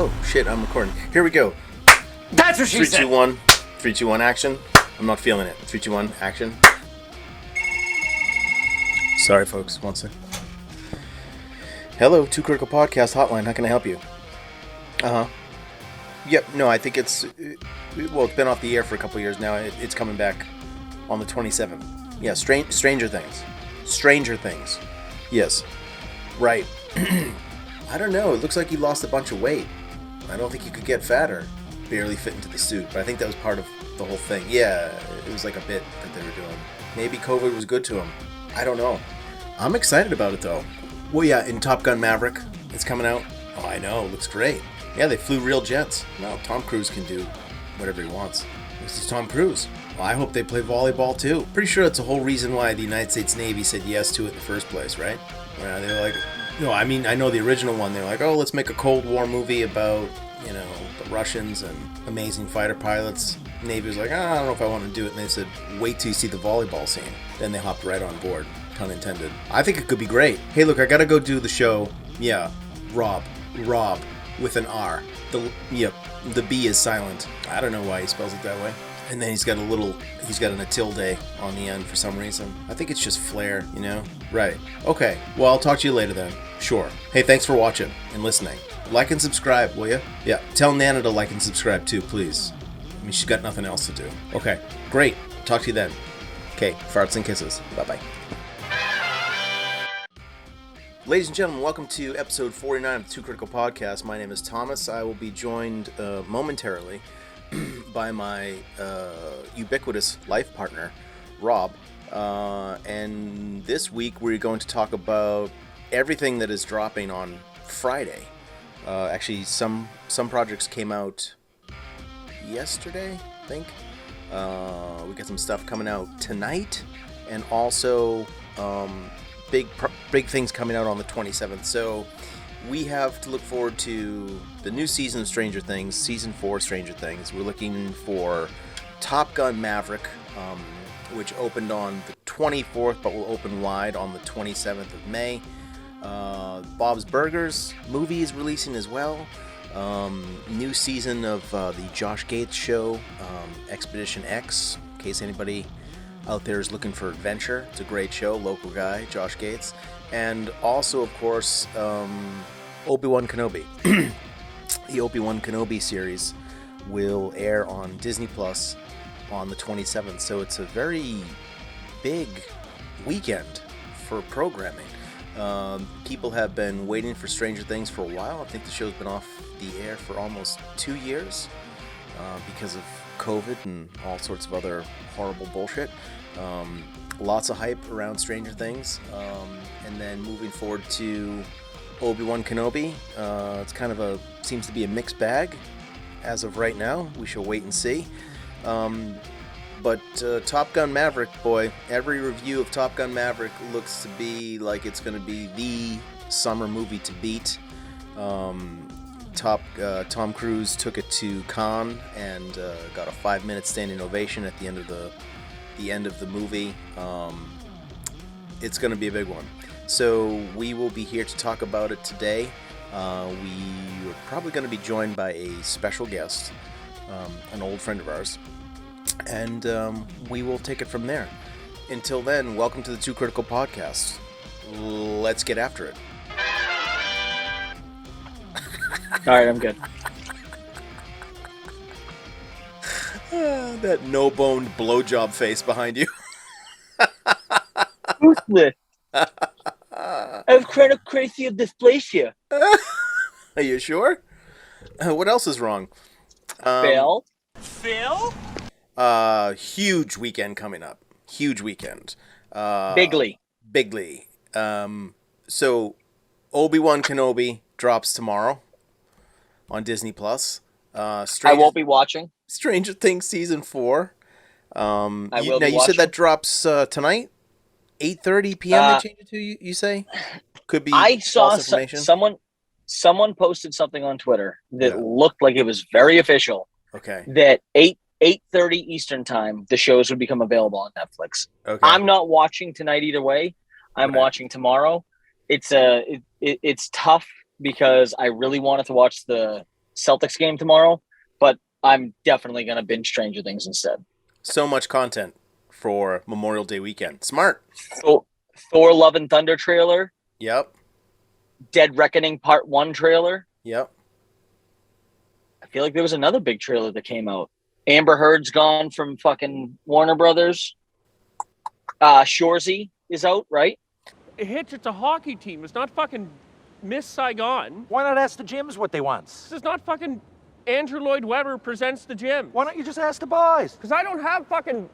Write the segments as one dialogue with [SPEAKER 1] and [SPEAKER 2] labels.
[SPEAKER 1] Oh, shit, I'm recording. Here we go.
[SPEAKER 2] That's what she said.
[SPEAKER 1] 3, 2, 1. 3, 2, 1, action. I'm not feeling it. 3, 2, 1, action. Sorry, folks. One second. Hello, Too Critical Podcast Hotline. How can I help you? Yep, no, I think it's been off the air for a couple years now. It's coming back on the 27th. Yeah, Stranger Things. Stranger Things. Yes. Right. I don't know. It looks like he lost a bunch of weight. I don't think he could get fatter. Barely fit into the suit, but I think that was part of the whole thing. Yeah, it was like a bit that they were doing. Maybe COVID was good to him. I don't know. I'm excited about it, though. Well, yeah, in Top Gun Maverick, it's coming out. Oh, I know. It looks great. Yeah, they flew real jets. No, Tom Cruise can do whatever he wants. This is Tom Cruise. Well, I hope they play volleyball, too. Pretty sure that's the whole reason why the United States Navy said yes to it in the first place, right? Yeah, they were like... No, I mean, I know the original one. They were like, oh, let's make a Cold War movie about, the Russians and amazing fighter pilots. Navy was like, I don't know if I want to do it. And they said, wait till you see the volleyball scene. Then they hopped right on board. Pun intended. I think it could be great. Hey, look, I gotta go do the show. Yeah, Rob, with an R. The B is silent. I don't know why he spells it that way. And then he's got an tilde on the end for some reason. I think it's just flair, Right. Okay. Well, I'll talk to you later then. Sure. Hey, thanks for watching and listening. Like and subscribe, will you? Yeah. Tell Nana to like and subscribe too, please. I mean, she's got nothing else to do. Okay. Great. Talk to you then. Okay. Farts and kisses. Bye-bye. Ladies and gentlemen, welcome to episode 49 of the Too Critical Podcast. My name is Thomas. I will be joined momentarily by my ubiquitous life partner, Rob. And this week we're going to talk about everything that is dropping on Friday. Actually, some projects came out yesterday, I think. We got some stuff coming out tonight, and also big things coming out on the 27th. So we have to look forward to the new season of Stranger Things, season 4 Stranger Things. We're looking for Top Gun Maverick, which opened on the 24th, but will open wide on the 27th of May. Bob's Burgers movie is releasing as well. New season of the Josh Gates show, Expedition X, in case anybody out there is looking for adventure. It's a great show, local guy, Josh Gates. And also, of course, Obi Wan Kenobi. The Obi Wan Kenobi series will air on Disney Plus on the 27th. So it's a very big weekend for programming. People have been waiting for Stranger Things for a while. I think the show's been off the air for almost 2 years because of COVID and all sorts of other horrible bullshit. Lots of hype around Stranger Things. And then moving forward to Obi Wan Kenobi, it's kind of seems to be a mixed bag as of right now. We shall wait and see. But Top Gun Maverick, boy, every review of Top Gun Maverick looks to be like it's going to be the summer movie to beat. Tom Cruise took it to Cannes and got a 5-minute standing ovation at the end of the movie. It's going to be a big one. So we will be here to talk about it today. We are probably going to be joined by a special guest, an old friend of ours. And we will take it from there. Until then, welcome to the Too Critical Podcast. Let's get after it.
[SPEAKER 2] All right, I'm good.
[SPEAKER 1] That no-boned blowjob face behind you.
[SPEAKER 2] Toothless. I have craniofacial dysplasia.
[SPEAKER 1] Are you sure? What else is wrong?
[SPEAKER 2] Phil?
[SPEAKER 1] Huge weekend coming up. Huge weekend.
[SPEAKER 2] Bigly.
[SPEAKER 1] So, Obi Wan Kenobi drops tomorrow on Disney Plus.
[SPEAKER 2] I won't be watching.
[SPEAKER 1] Stranger Things season 4. You said that drops tonight, 8:30 p.m. They changed it to. You say could be. I saw
[SPEAKER 2] someone posted something on Twitter that looked like it was very official.
[SPEAKER 1] Okay.
[SPEAKER 2] That 8:30 Eastern time, the shows would become available on Netflix.
[SPEAKER 1] Okay.
[SPEAKER 2] I'm not watching tonight either way. I'm watching tomorrow. It's tough because I really wanted to watch the Celtics game tomorrow, but I'm definitely going to binge Stranger Things instead.
[SPEAKER 1] So much content for Memorial Day weekend. Smart.
[SPEAKER 2] Thor Love and Thunder trailer.
[SPEAKER 1] Yep.
[SPEAKER 2] Dead Reckoning Part 1 trailer.
[SPEAKER 1] Yep.
[SPEAKER 2] I feel like there was another big trailer that came out. Amber Heard's gone from fucking Warner Brothers. Shoresy is out, right?
[SPEAKER 3] Hitch, it's a hockey team. It's not fucking Miss Saigon.
[SPEAKER 4] Why not ask the gyms what they want?
[SPEAKER 3] This is not fucking Andrew Lloyd Webber presents the gym.
[SPEAKER 4] Why don't you just ask the boys?
[SPEAKER 3] Because I don't have fucking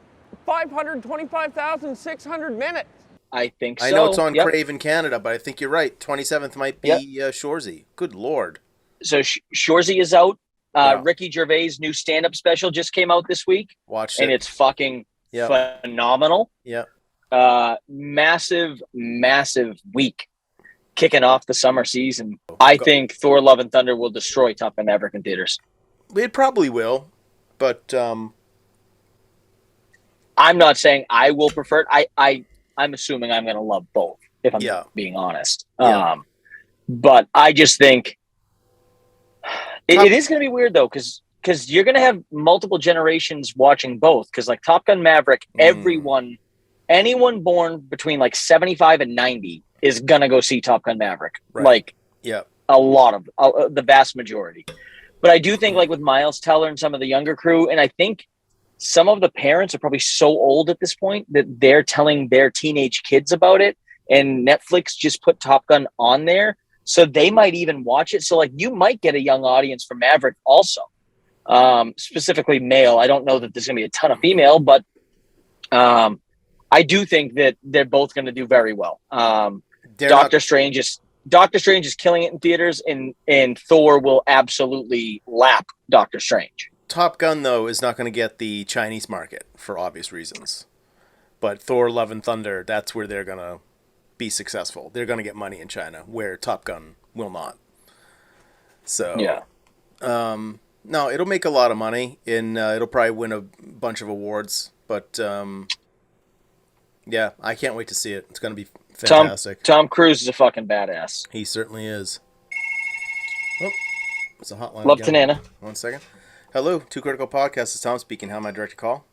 [SPEAKER 3] 525,600 minutes.
[SPEAKER 2] I think so.
[SPEAKER 1] I know it's on Crave in Canada, but I think you're right. 27th might be Shoresy. Good Lord.
[SPEAKER 2] So Shoresy is out. Ricky Gervais' new stand-up special just came out this week.
[SPEAKER 1] Watched it.
[SPEAKER 2] And it's fucking phenomenal.
[SPEAKER 1] Yeah.
[SPEAKER 2] Massive week kicking off the summer season. I think Thor Love and Thunder will destroy Top Gun Maverick in theaters.
[SPEAKER 1] It probably will, but
[SPEAKER 2] I'm not saying I will prefer it. I'm assuming I'm going to love both, if I'm being honest.
[SPEAKER 1] Yeah.
[SPEAKER 2] But I just think it is going to be weird, though, because you're going to have multiple generations watching both. Because, like, Top Gun Maverick, anyone born between, like, 75 and 90 is going to go see Top Gun Maverick.
[SPEAKER 1] Right.
[SPEAKER 2] Like,
[SPEAKER 1] a
[SPEAKER 2] lot of the vast majority. But I do think, like, with Miles Teller and some of the younger crew, and I think some of the parents are probably so old at this point that they're telling their teenage kids about it, and Netflix just put Top Gun on there, so they might even watch it. So, like, you might get a young audience for Maverick also, specifically male. I don't know that there's going to be a ton of female, but I do think that they're both going to do very well. Doctor Strange is killing it in theaters, and Thor will absolutely lap Doctor Strange.
[SPEAKER 1] Top Gun, though, is not going to get the Chinese market for obvious reasons. But Thor, Love, and Thunder, that's where they're going to be successful. They're going to get money in China, where Top Gun will not. So, no, it'll make a lot of money, and it'll probably win a bunch of awards. But, yeah, I can't wait to see it. It's going to be fantastic.
[SPEAKER 2] Tom Cruise is a fucking badass.
[SPEAKER 1] He certainly is. Oh, it's a hotline.
[SPEAKER 2] Love
[SPEAKER 1] again.
[SPEAKER 2] Tanana.
[SPEAKER 1] 1 second. Hello, Two Critical Podcast. This is Tom speaking. How am I direct your call?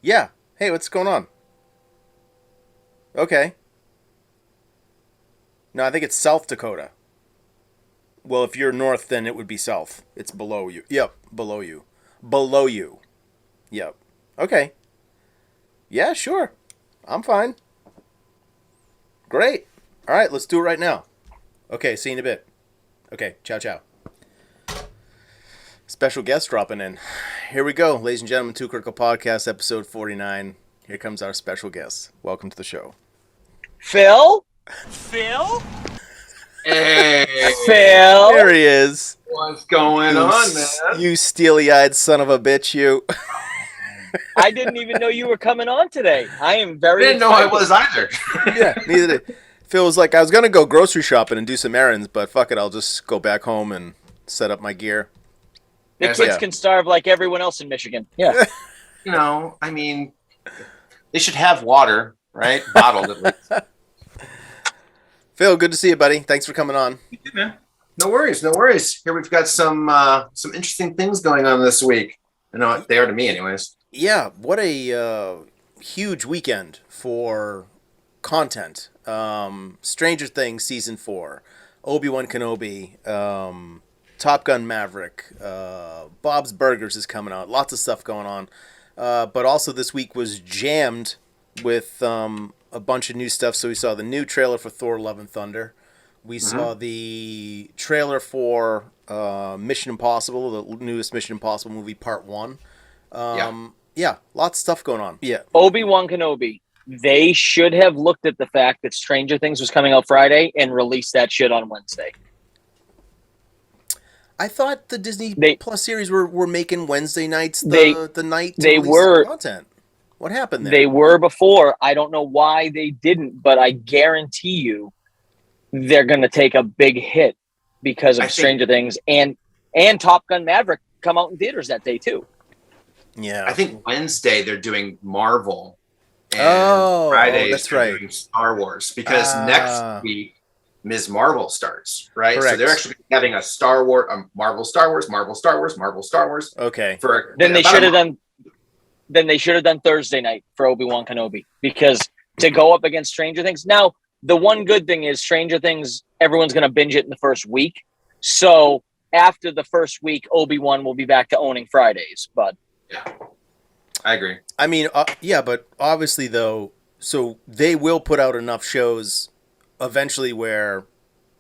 [SPEAKER 1] Yeah. Hey, what's going on? Okay. No, I think it's South Dakota. Well, if you're north, then it would be south. It's below you. Yep, below you. Below you. Yep. Okay. Yeah, sure. I'm fine. Great. All right, let's do it right now. Okay, see you in a bit. Okay, ciao, ciao. Special guest dropping in. Here we go, ladies and gentlemen. Two Critical Podcast, episode 49. Here comes our special guest. Welcome to the show.
[SPEAKER 2] Phil?
[SPEAKER 5] Hey.
[SPEAKER 2] Phil?
[SPEAKER 1] There he is.
[SPEAKER 5] What's going on, man?
[SPEAKER 1] You steely-eyed son of a bitch, you.
[SPEAKER 2] I didn't even know you were coming on today. I am very
[SPEAKER 5] I didn't know I was either.
[SPEAKER 1] Yeah, neither did. Phil was like, I was going to go grocery shopping and do some errands, but fuck it, I'll just go back home and set up my gear.
[SPEAKER 2] The kids can starve like everyone else in Michigan. Yeah.
[SPEAKER 5] You know, I mean, they should have water, right? Bottled at least.
[SPEAKER 1] Phil, good to see you, buddy. Thanks for coming on.
[SPEAKER 5] Yeah, man. No worries, no worries. Here we've got some interesting things going on this week. I know they are to me anyways.
[SPEAKER 1] Yeah, what a huge weekend for content. Stranger Things Season 4, Obi Wan Kenobi, Top Gun Maverick, Bob's Burgers is coming out. Lots of stuff going on. But also this week was jammed with a bunch of new stuff. So we saw the new trailer for Thor Love and Thunder. We saw the trailer for Mission Impossible, the newest Mission Impossible movie, Part 1. Yeah, lots of stuff going on. Yeah.
[SPEAKER 2] Obi Wan Kenobi. They should have looked at the fact that Stranger Things was coming out Friday and released that shit on Wednesday.
[SPEAKER 1] I thought the Disney Plus series were making Wednesday nights the night to
[SPEAKER 2] they
[SPEAKER 1] release
[SPEAKER 2] were
[SPEAKER 1] content. What happened there?
[SPEAKER 2] They were before. I don't know why they didn't, but I guarantee you they're going to take a big hit because of Stranger Things and Top Gun Maverick come out in theaters that day too.
[SPEAKER 1] Yeah.
[SPEAKER 5] I think Wednesday they're doing Marvel. And Friday
[SPEAKER 1] that's
[SPEAKER 5] they're
[SPEAKER 1] right.
[SPEAKER 5] doing Star Wars because next week Ms. Marvel starts, right?
[SPEAKER 1] Correct.
[SPEAKER 5] So they're actually having a Star Wars, Marvel, Star Wars, Marvel, Star Wars, Marvel, Star Wars.
[SPEAKER 1] Okay.
[SPEAKER 2] Then they should have done. Then they should have done Thursday night for Obi Wan Kenobi, because to go up against Stranger Things. Now, the one good thing is Stranger Things, everyone's going to binge it in the first week. So after the first week, Obi Wan will be back to owning Fridays. But
[SPEAKER 5] yeah, I agree.
[SPEAKER 1] I mean, yeah, but obviously though, so they will put out enough shows eventually where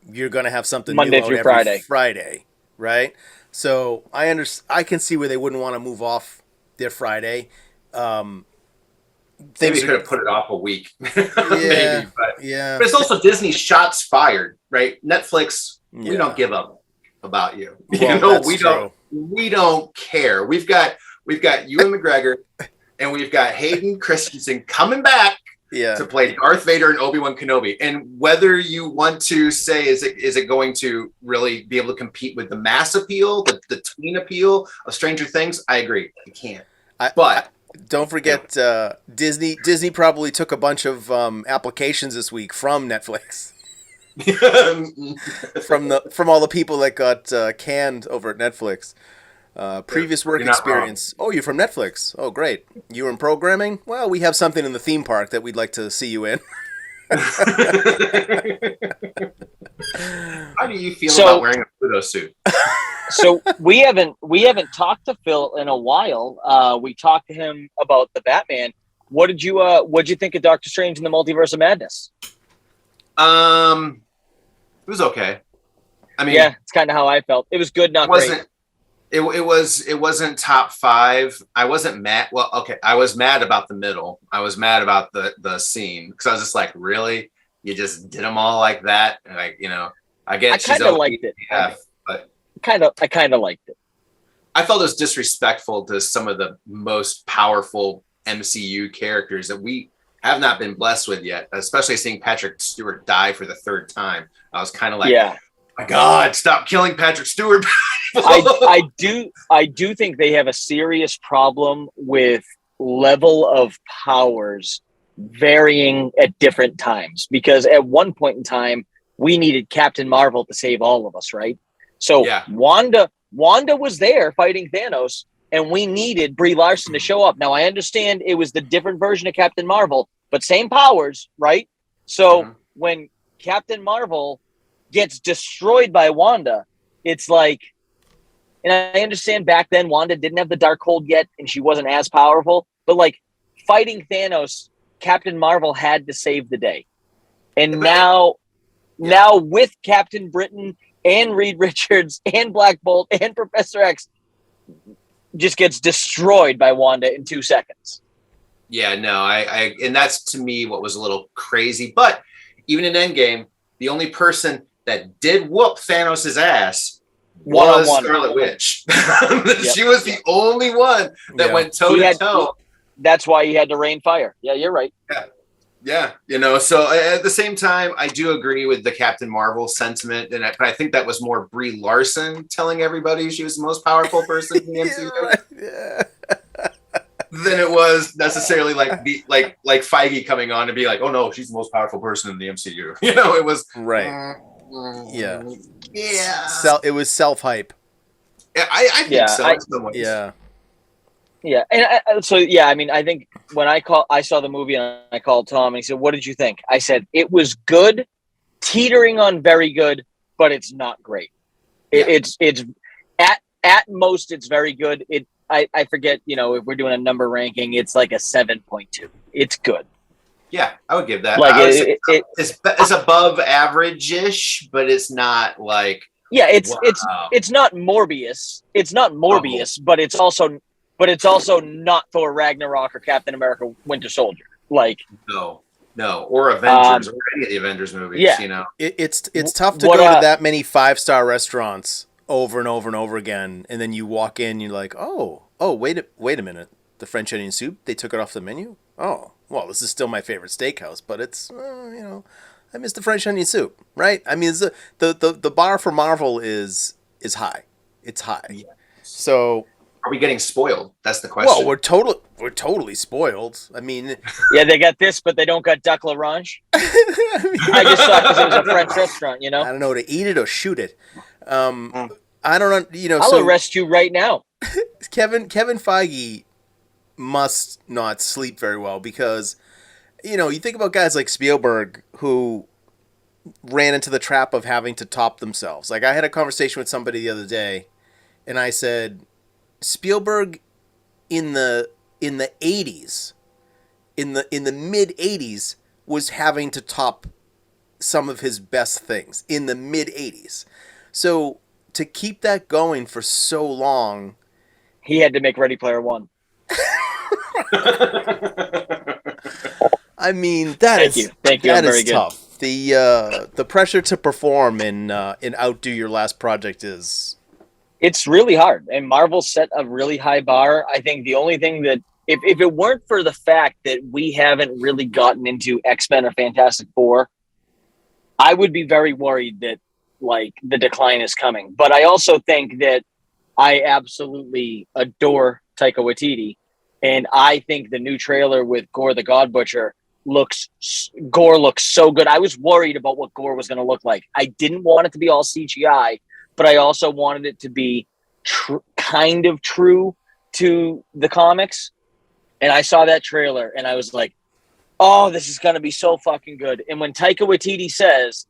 [SPEAKER 1] you're going to have something
[SPEAKER 2] Monday
[SPEAKER 1] new out
[SPEAKER 2] through
[SPEAKER 1] every
[SPEAKER 2] Friday.
[SPEAKER 1] Friday, right? So I can see where they wouldn't want to move off their Friday.
[SPEAKER 5] Maybe could have put it off a week.
[SPEAKER 1] Yeah,
[SPEAKER 5] maybe, but
[SPEAKER 1] yeah.
[SPEAKER 5] But it's also Disney shots fired, right? Netflix,
[SPEAKER 1] Yeah.
[SPEAKER 5] we don't give up about you.
[SPEAKER 1] Well,
[SPEAKER 5] we don't care. We've got Ewan McGregor and we've got Hayden Christensen coming back to play Darth Vader and Obi Wan Kenobi. And whether you want to say, is it going to really be able to compete with the mass appeal, the tween appeal of Stranger Things? I agree, it can't. But
[SPEAKER 1] don't forget, Disney probably took a bunch of applications this week from Netflix. from all the people that got canned over at Netflix. Previous work experience. Oh, you're from Netflix. Oh, great. You were in programming? Well, we have something in the theme park that we'd like to see you in.
[SPEAKER 5] How do you feel about wearing a Pluto suit?
[SPEAKER 2] So we haven't talked to Phil in a while. We talked to him about the Batman. What'd you think of Doctor Strange in the Multiverse of Madness?
[SPEAKER 5] It was okay. I mean,
[SPEAKER 2] yeah, it's kind of how I felt. It was good, not great.
[SPEAKER 5] It wasn't top 5. I wasn't mad. Well, okay, I was mad about the middle. I was mad about the scene because I was just like, really, you just did them all like that? Like, I guess
[SPEAKER 2] I kind of liked it.
[SPEAKER 5] But
[SPEAKER 2] I kind of liked it.
[SPEAKER 5] I felt it was disrespectful to some of the most powerful MCU characters that we have not been blessed with yet, especially seeing Patrick Stewart die for the 3rd time. I was kind of like, my God, stop killing Patrick Stewart.
[SPEAKER 2] I do think they have a serious problem with level of powers varying at different times, because at one point in time we needed Captain Marvel to save all of us, right? So Wanda was there fighting Thanos, and we needed Brie Larson to show up. Now I understand it was the different version of Captain Marvel, but same powers, right? So when Captain Marvel gets destroyed by Wanda, it's like, and I understand back then Wanda didn't have the Darkhold yet and she wasn't as powerful, but like fighting Thanos, Captain Marvel had to save the day. And now with Captain Britain and Reed Richards and Black Bolt and Professor X, just gets destroyed by Wanda in 2 seconds.
[SPEAKER 5] Yeah, no, I and that's to me what was a little crazy. But even in Endgame, the only person that did whoop Thanos' ass was Scarlet Witch. She was the only one that went toe to toe.
[SPEAKER 2] That's why he had to rain fire. Yeah, you're right.
[SPEAKER 5] Yeah. So at the same time, I do agree with the Captain Marvel sentiment, but I think that was more Brie Larson telling everybody she was the most powerful person in the MCU. Than it was necessarily like Feige coming on to be like, oh no, she's the most powerful person in the MCU. It was
[SPEAKER 1] right. Yeah. It was self-hype.
[SPEAKER 5] I think so.
[SPEAKER 2] Yeah. And I mean, I think when I saw the movie and I called Tom and he said, what did you think? I said, it was good, teetering on very good, but it's not great. It's at most, it's very good. I forget, if we're doing a number ranking, it's like a 7.2. It's good.
[SPEAKER 5] Yeah, I would give that.
[SPEAKER 2] Like
[SPEAKER 5] it's above average-ish, but it's not like
[SPEAKER 2] it's not Morbius. It's not Morbius, but it's also not Thor Ragnarok or Captain America Winter Soldier. Like
[SPEAKER 5] no, or Avengers or any of the Avengers movies.
[SPEAKER 2] Yeah.
[SPEAKER 1] It's tough to go to that many 5-star restaurants over and over and over again, and then you walk in, you're like, oh, wait a minute, the French onion soup, they took it off the menu. Oh, well, this is still my favorite steakhouse, but it's I miss the French onion soup, right? I mean, the bar for Marvel is high. It's high. Yeah. So
[SPEAKER 5] Are we getting spoiled? That's the question.
[SPEAKER 1] Well, we're totally spoiled. I mean,
[SPEAKER 2] yeah, they got this, but they don't got duck l'orange. I just thought because it was a French restaurant,
[SPEAKER 1] I don't know, to eat it or shoot it. I don't know.
[SPEAKER 2] I'll arrest you right now.
[SPEAKER 1] Kevin Feige must not sleep very well because, you think about guys like Spielberg who ran into the trap of having to top themselves. Like, I had a conversation with somebody the other day, and I said, Spielberg in the 80s, in the mid 80s, was having to top some of his best things in the mid 80s. So to keep that going for so long,
[SPEAKER 2] he had to make Ready Player One.
[SPEAKER 1] I mean, that
[SPEAKER 2] Thank you.
[SPEAKER 1] That is
[SPEAKER 2] very
[SPEAKER 1] tough. Good. The pressure to perform and outdo your last project
[SPEAKER 2] it's really hard. And Marvel set a really high bar. I think the only thing that if it weren't for the fact that we haven't really gotten into X-Men or Fantastic Four, I would be very worried that like the decline is coming. But I also think that I absolutely adore Taika Waititi, and I think the new trailer with Gorr the God Butcher looks so good. I was worried about what Gorr was going to look like. I didn't want it to be all CGI, but I also wanted it to be kind of true to the comics. And I saw that trailer and I was like, oh, this is going to be so fucking good. And when Taika Waititi says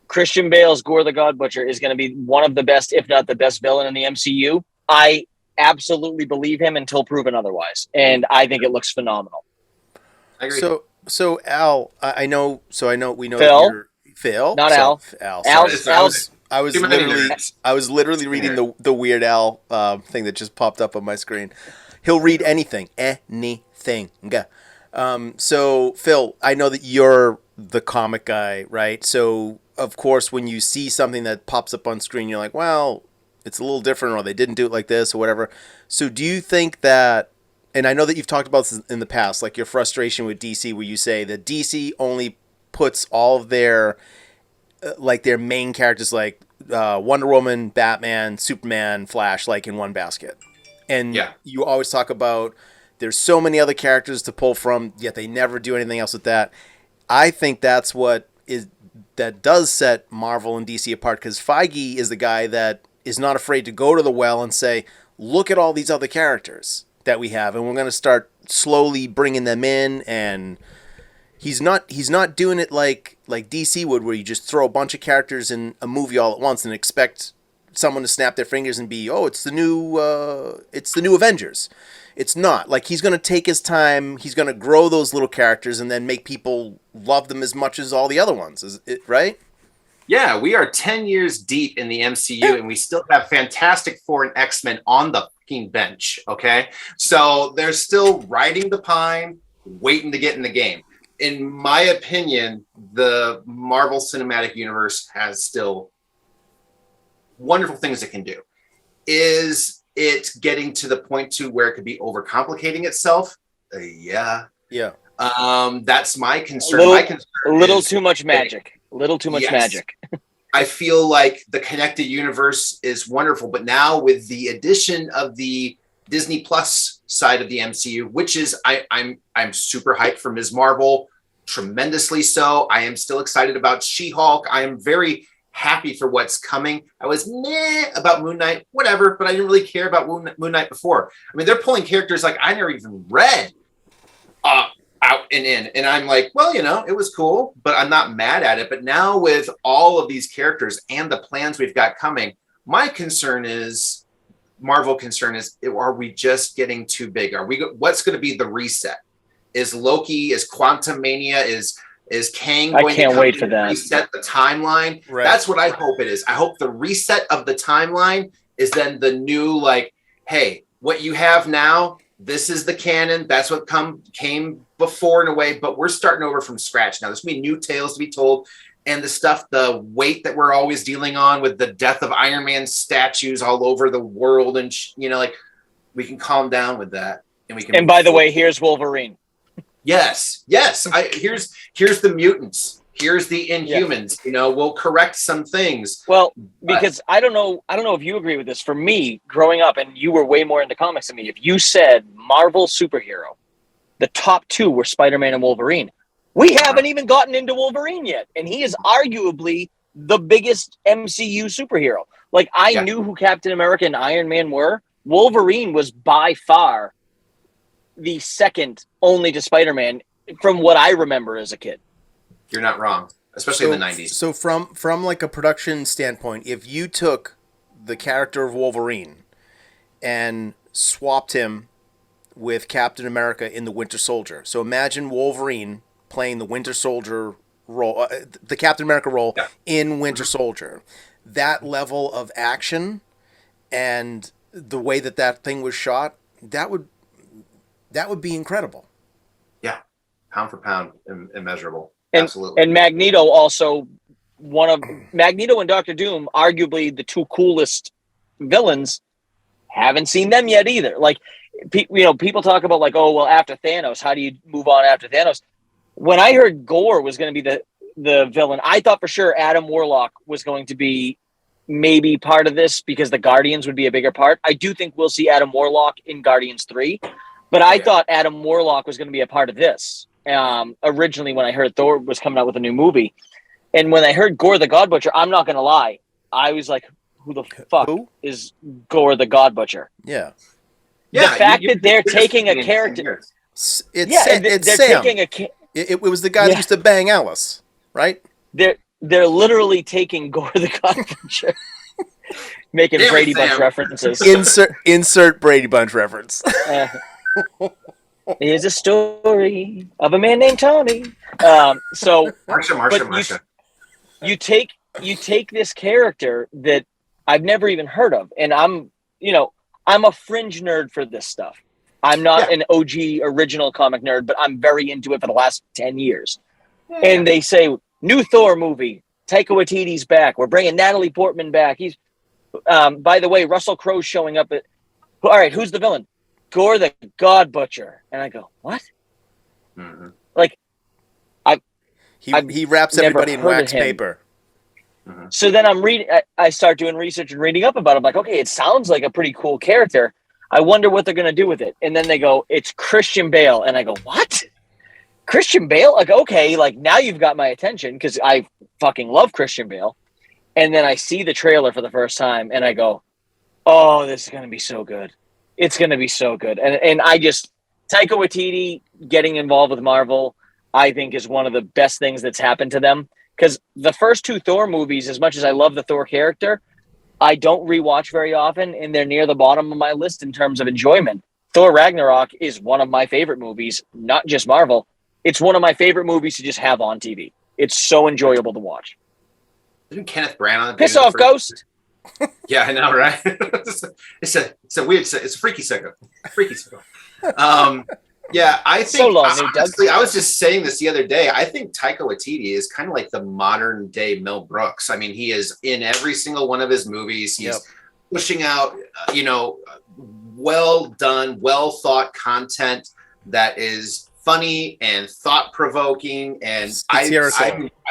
[SPEAKER 2] Christian Bale's Gorr the God Butcher is going to be one of the best, if not the best villain in the MCU, I absolutely believe him until proven otherwise. And I think it looks phenomenal.
[SPEAKER 5] I agree.
[SPEAKER 1] So Al, we know
[SPEAKER 2] Phil?
[SPEAKER 1] you're Phil,
[SPEAKER 2] not Al.
[SPEAKER 1] Al. I was literally reading the Weird Al thing that just popped up on my screen. He'll read anything. So Phil, I know that you're the comic guy, right? So of course, when you see something that pops up on screen, you're like, well, it's a little different, or they didn't do it like this, or whatever. So do you think that? And I know that you've talked about this in the past, like your frustration with DC, where you say that DC only puts all of their their main characters, like Wonder Woman, Batman, Superman, Flash, like in one basket. And you always talk about there's so many other characters to pull from, yet they never do anything else with that. I think that's that does set Marvel and DC apart, because Feige is the guy that is not afraid to go to the well and say, look at all these other characters that we have, and we're going to start slowly bringing them in. And he's not doing it like DC would, where you just throw a bunch of characters in a movie all at once and expect someone to snap their fingers and be, oh, it's the new Avengers. It's not. Like, he's going to take his time. He's going to grow those little characters and then make people love them as much as all the other ones. Is it right?
[SPEAKER 5] Yeah, we are 10 years deep in the MCU and we still have Fantastic Four and X-Men on the fucking bench, okay? So they're still riding the pine, waiting to get in the game. In my opinion, the Marvel Cinematic Universe has still wonderful things it can do. Is it getting to the point to where it could be overcomplicating itself? Yeah. That's my concern.
[SPEAKER 2] A little too much magic. A little too much magic.
[SPEAKER 5] I feel like the connected universe is wonderful, but now with the addition of the Disney Plus side of the MCU, which is I'm super hyped for Ms. Marvel, tremendously so. I am still excited about She-Hulk. I am very happy for what's coming. I was about Moon Knight, whatever, but I didn't really care about Moon Knight before. I mean, they're pulling characters like I never even read out and in, and I'm like, well, it was cool, but I'm not mad at it. But now with all of these characters and the plans we've got coming, Marvel concern is, are we just getting too big? What's going to be the reset? Is Loki, is Quantumania, is Kang going
[SPEAKER 2] to wait for that.
[SPEAKER 5] Reset the timeline?
[SPEAKER 1] Right.
[SPEAKER 5] That's what I hope it is. I hope the reset of the timeline is then the new, like, hey, what you have now, this is the canon. That's what came before in a way, but we're starting over from scratch now. There's going to be new tales to be told. And the weight that we're always dealing on with the death of Iron Man statues all over the world. And, we can calm down with that. And
[SPEAKER 2] by the way, here's Wolverine.
[SPEAKER 5] Yes. Here's the mutants. Here's the Inhumans. You know, we'll correct some things.
[SPEAKER 2] Well, because I don't know if you agree with this. For me, growing up, and you were way more into comics than me, if you said Marvel superhero, the top two were Spider-Man and Wolverine. We haven't even gotten into Wolverine yet, and he is arguably the biggest MCU superhero. Like, I knew who Captain America and Iron Man were. Wolverine was by far the second only to Spider-Man from what I remember as a kid.
[SPEAKER 5] You're not wrong, especially in the 90s.
[SPEAKER 1] So from like a production standpoint, if you took the character of Wolverine and swapped him with Captain America in the Winter Soldier. So imagine Wolverine playing the Winter Soldier role, the Captain America role in Winter Soldier. That level of action and the way that thing was shot, that would be incredible.
[SPEAKER 5] Yeah, pound for pound, immeasurable.
[SPEAKER 2] And,
[SPEAKER 5] Absolutely.
[SPEAKER 2] And Magneto also, Magneto and Doctor Doom, arguably the two coolest villains. Haven't seen them yet either. Like, people talk about like, oh, well, after Thanos, how do you move on after Thanos? When I heard Gorr was going to be the villain, I thought for sure Adam Warlock was going to be maybe part of this because the Guardians would be a bigger part. I do think we'll see Adam Warlock in Guardians 3, but I thought Adam Warlock was going to be a part of this. Originally, when I heard Thor was coming out with a new movie, and when I heard Gorr the God Butcher, I'm not going to lie, I was like, who the fuck is Gorr the God Butcher?
[SPEAKER 1] Yeah.
[SPEAKER 2] The fact that they're taking a character...
[SPEAKER 1] It's Sam. It was the guy that used to bang Alice, right?
[SPEAKER 2] They're literally taking Gorr the God Butcher, making Brady Bunch references.
[SPEAKER 1] Insert Brady Bunch reference.
[SPEAKER 2] Here's a story of a man named Tony.
[SPEAKER 5] Marsha.
[SPEAKER 2] You take this character that I've never even heard of, and I'm a fringe nerd for this stuff. I'm not an OG original comic nerd, but I'm very into it for the last 10 years. Yeah. And they say, new Thor movie, Taika Waititi's back. We're bringing Natalie Portman back. He's, by the way, Russell Crowe's showing up at, all right, who's the villain? Gorr the God Butcher. And I go, what?
[SPEAKER 5] Mm-hmm.
[SPEAKER 2] Like,
[SPEAKER 1] he wraps everybody in wax paper.
[SPEAKER 5] Mm-hmm.
[SPEAKER 2] So then I start doing research and reading up about it. I'm like, okay, it sounds like a pretty cool character. I wonder what they're going to do with it. And then they go, it's Christian Bale. And I go, what? Christian Bale? Like, okay, like now you've got my attention because I fucking love Christian Bale. And then I see the trailer for the first time and I go, oh, this is going to be so good. It's going to be so good. And I just, Taika Waititi getting involved with Marvel, I think is one of the best things that's happened to them. Because the first two Thor movies, as much as I love the Thor character, I don't rewatch very often, and they're near the bottom of my list in terms of enjoyment. Thor Ragnarok is one of my favorite movies, not just Marvel. It's one of my favorite movies to just have on TV. It's so enjoyable to watch.
[SPEAKER 5] Isn't Kenneth Branagh on the
[SPEAKER 2] Piss off, Ghost.
[SPEAKER 5] Yeah, I know, right? it's a weird, it's a freaky sicko. Freaky sicko. Yeah, I think,
[SPEAKER 2] so long,
[SPEAKER 5] honestly, I was just saying this the other day. I think Taika Waititi is kind of like the modern day Mel Brooks. I mean, he is in every single one of his movies. He's pushing out, well done, well thought content that is funny and thought provoking. And I'm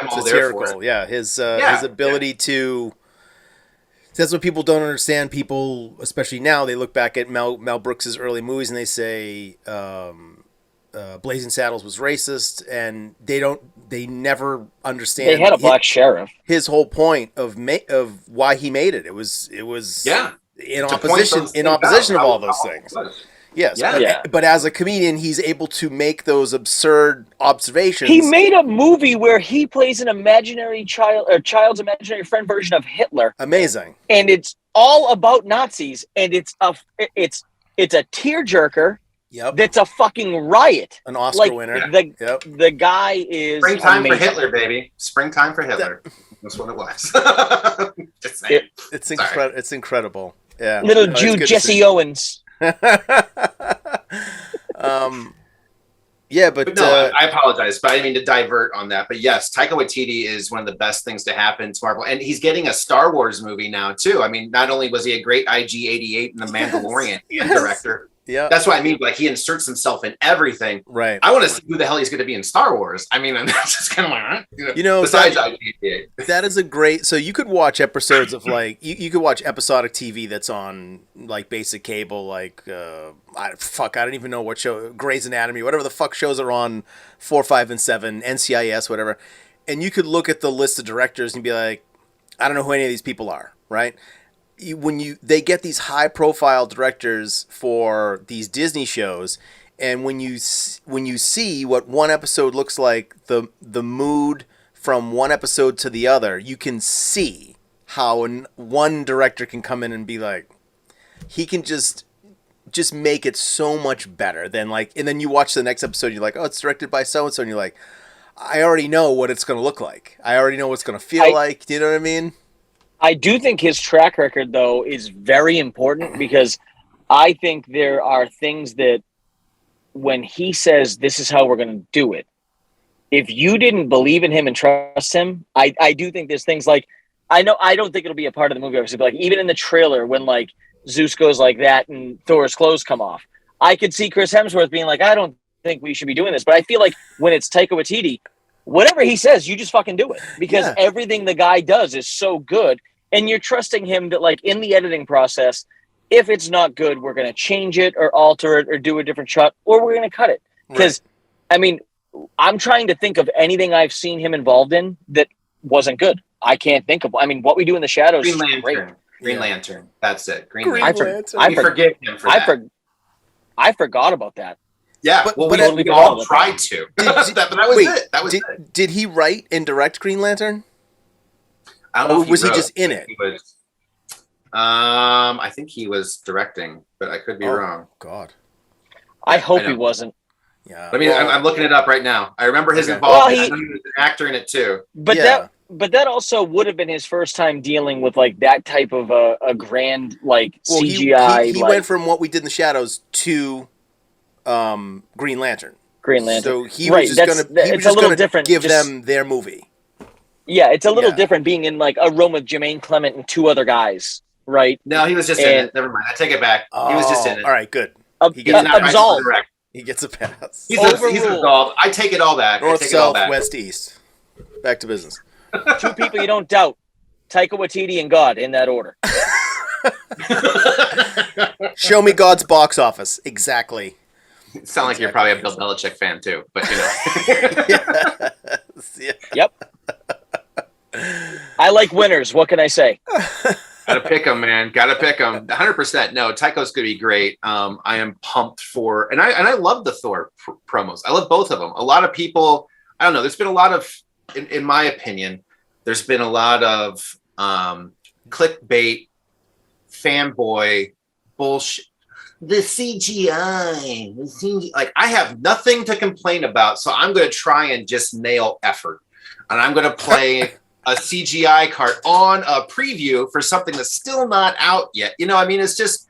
[SPEAKER 5] all there for it.
[SPEAKER 1] Yeah, his ability to. That's what people don't understand. People, especially now, they look back at Mel Brooks's early movies and they say Blazing Saddles was racist, and they never understand.
[SPEAKER 2] They had a black sheriff.
[SPEAKER 1] His whole point of why he made it. It was in opposition of all those things. Yes, but as a comedian, he's able to make those absurd observations.
[SPEAKER 2] He made a movie where he plays an imaginary child's imaginary friend version of Hitler.
[SPEAKER 1] Amazing.
[SPEAKER 2] And it's all about Nazis, and it's a tearjerker.
[SPEAKER 1] Yep.
[SPEAKER 2] That's a fucking riot.
[SPEAKER 1] An Oscar winner.
[SPEAKER 2] The guy is
[SPEAKER 5] springtime
[SPEAKER 2] amazing.
[SPEAKER 5] for Hitler, baby. Springtime for Hitler. That's what it was. Just saying.
[SPEAKER 1] It's incredible. It's incredible. Yeah.
[SPEAKER 2] Little Jew Jesse Owens.
[SPEAKER 1] But
[SPEAKER 5] no, I apologize, but I mean to divert on that. But yes, Taika Waititi is one of the best things to happen to Marvel, and he's getting a Star Wars movie now too. I mean, not only was he a great IG-88 and The Mandalorian director,
[SPEAKER 1] Yeah.
[SPEAKER 5] That's what I mean. Like, he inserts himself in everything.
[SPEAKER 1] Right.
[SPEAKER 5] I want to see who the hell he's going to be in Star Wars. I mean, and that's just kind of like, besides IG-88.
[SPEAKER 1] That is a great. So you could watch episodes of like you could watch episodic TV that's on like basic cable, like I don't even know what show, Grey's Anatomy, whatever the fuck shows are on 4, 5, and 7, NCIS, whatever, and you could look at the list of directors and be like, I don't know who any of these people are, right? They get these high profile directors for these Disney shows, and when you see what one episode looks like, the mood from one episode to the other, you can see how one director can come in and be like, he can just make it so much better than like, and then you watch the next episode, you're like, oh, it's directed by so and so, and you're like, I already know what it's going to look like. I already know what it's going to feel like. Do you know what I mean?
[SPEAKER 2] I do think his track record, though, is very important, because I think there are things that when he says this is how we're going to do it, if you didn't believe in him and trust him, I do think there's things like, I don't think it'll be a part of the movie, obviously, but like even in the trailer when like Zeus goes like that and Thor's clothes come off, I could see Chris Hemsworth being like, I don't think we should be doing this. But I feel like when it's Taika Waititi, whatever he says, you just fucking do it, because everything the guy does is so good. And you're trusting him that, like, in the editing process, if it's not good, we're going to change it or alter it or do a different shot, or we're going to cut it. Because, I mean, I'm trying to think of anything I've seen him involved in that wasn't good. I can't think of. I mean, What We Do in the Shadows is great.
[SPEAKER 5] Green Lantern. That's it. Green
[SPEAKER 1] Lantern.
[SPEAKER 5] I forgive him for that.
[SPEAKER 2] I forgot about that.
[SPEAKER 5] Yeah, we all tried to. But that was it. That was it.
[SPEAKER 1] Did he write and direct Green Lantern?
[SPEAKER 5] I don't know.
[SPEAKER 1] Or was he just in it?
[SPEAKER 5] I think he was directing, but I could be wrong.
[SPEAKER 1] God.
[SPEAKER 2] I hope he wasn't.
[SPEAKER 1] Yeah.
[SPEAKER 5] I mean, I'm looking it up right now. I remember his involvement. I know he was an actor in it too.
[SPEAKER 2] But that also would have been his first time dealing with like that type of a grand like CGI.
[SPEAKER 1] He went from What We Did in the Shadows to Green Lantern. So he was just going to give them their movie.
[SPEAKER 2] Yeah, it's a little different being in like a room with Jermaine Clement and two other guys, right?
[SPEAKER 5] No, he was just in it. Never mind. I take it back. He was just in it.
[SPEAKER 1] All right, good.
[SPEAKER 2] He gets absolved.
[SPEAKER 1] He gets a pass.
[SPEAKER 5] He's absolved. I take it all back.
[SPEAKER 1] North, south, west, east. Back to business.
[SPEAKER 2] Two people you don't doubt. Taika Waititi and God, in that order.
[SPEAKER 1] Show me God's box office. Exactly.
[SPEAKER 5] You sound like you're probably a Bill Belichick fan too, but you know.
[SPEAKER 2] Yep. I like winners. What can I say?
[SPEAKER 5] Gotta pick them, man. Gotta pick them. 100%. No, Taiko's gonna be great. I am pumped for, and I love the Thor promos. I love both of them. A lot of people, I don't know. There's been a lot of, in my opinion, there's been a lot of clickbait, fanboy bullshit. The CGI, like I have nothing to complain about, so I'm going to try and just nail effort, and I'm going to play a CGI card on a preview for something that's still not out yet. You know, I mean, it's just,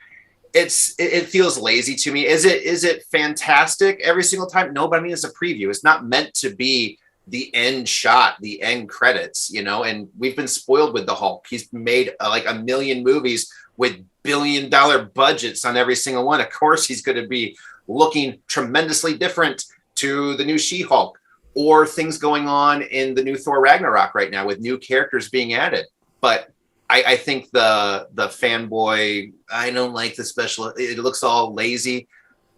[SPEAKER 5] it feels lazy to me. Is it fantastic every single time? No, but I mean, it's a preview. It's not meant to be the end shot, the end credits, you know, and we've been spoiled with the Hulk. He's made like a million movies with billion-dollar budgets on every single one. Of course, he's going to be looking tremendously different to the new She-Hulk or things going on in the new Thor Ragnarok right now with new characters being added. But I think the fanboy, I don't like the special, it looks all lazy.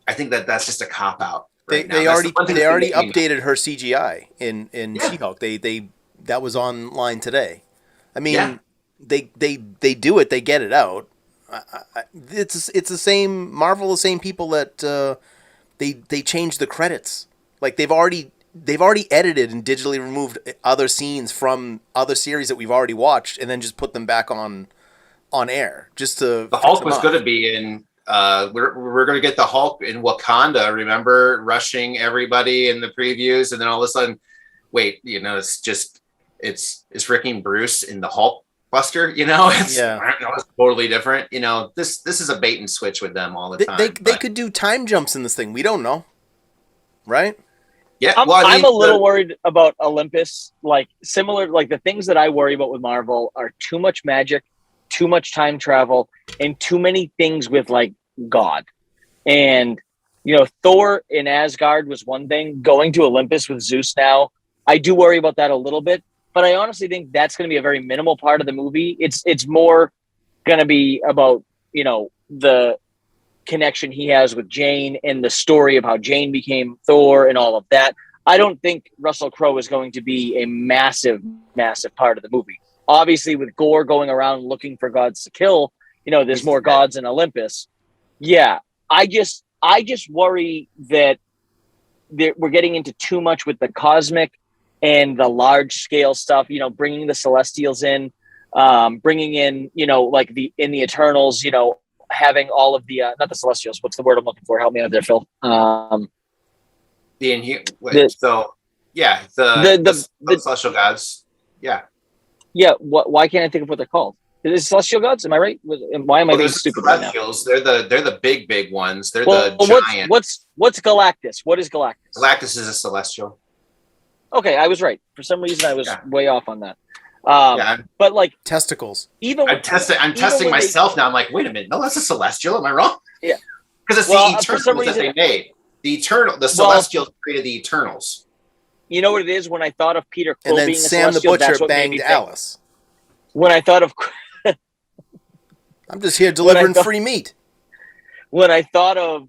[SPEAKER 5] I think that's just a cop-out. Right
[SPEAKER 1] they already updated her CGI in She-Hulk. That was online today. I mean, they do it. They get it out. It's the same Marvel, the same people that they changed the credits. Like they've already edited and digitally removed other scenes from other series that we've already watched, and then just put them back on air. Just to
[SPEAKER 5] the Hulk was going to be in. We're going to get the Hulk in Wakanda. Remember, rushing everybody in the previews, and then all of a sudden, wait, you know, it's Ricky and Bruce in the Hulk Buster, you know, it's totally different. You know, this is a bait and switch with them all the time.
[SPEAKER 1] They could do time jumps in this thing. We don't know, right?
[SPEAKER 5] Yeah,
[SPEAKER 2] I'm a little worried about Olympus. Like similar, like the things that I worry about with Marvel are too much magic, too much time travel, and too many things with like God. And, Thor in Asgard was one thing. Going to Olympus with Zeus now, I do worry about that a little bit. But I honestly think that's going to be a very minimal part of the movie. It's more going to be about, the connection he has with Jane and the story of how Jane became Thor and all of that. I don't think Russell Crowe is going to be a massive, massive part of the movie. Obviously, with Gorr going around looking for gods to kill, there's more gods in Olympus. Yeah, I just worry that we're getting into too much with the cosmic and the large scale stuff. Bringing the Celestials in, bringing in, like in the Eternals, having all of the not the Celestials. What's the word I'm looking for? Help me out there, Phil.
[SPEAKER 5] The celestial gods. Yeah.
[SPEAKER 2] Yeah. Why can't I think of what they're called? Is it celestial gods? Am I right? Why am I being stupid right now?
[SPEAKER 5] They're the big ones. They're the giant.
[SPEAKER 2] What's Galactus? What is Galactus?
[SPEAKER 5] Galactus is a celestial.
[SPEAKER 2] Okay, I was right. For some reason, I was way off on that. But like
[SPEAKER 1] testicles.
[SPEAKER 5] I'm testing myself now. I'm like, wait a minute. No, that's a celestial. Am I wrong?
[SPEAKER 2] Yeah.
[SPEAKER 5] Because it's the Eternals that they made. The Celestials created the Eternals.
[SPEAKER 2] You know what it is? When I thought of Peter Quill
[SPEAKER 1] and then
[SPEAKER 2] being
[SPEAKER 1] Sam
[SPEAKER 2] a celestial,
[SPEAKER 1] the Butcher banged Alice.
[SPEAKER 2] When I thought of,
[SPEAKER 1] I'm just here delivering free meat.
[SPEAKER 2] When I thought of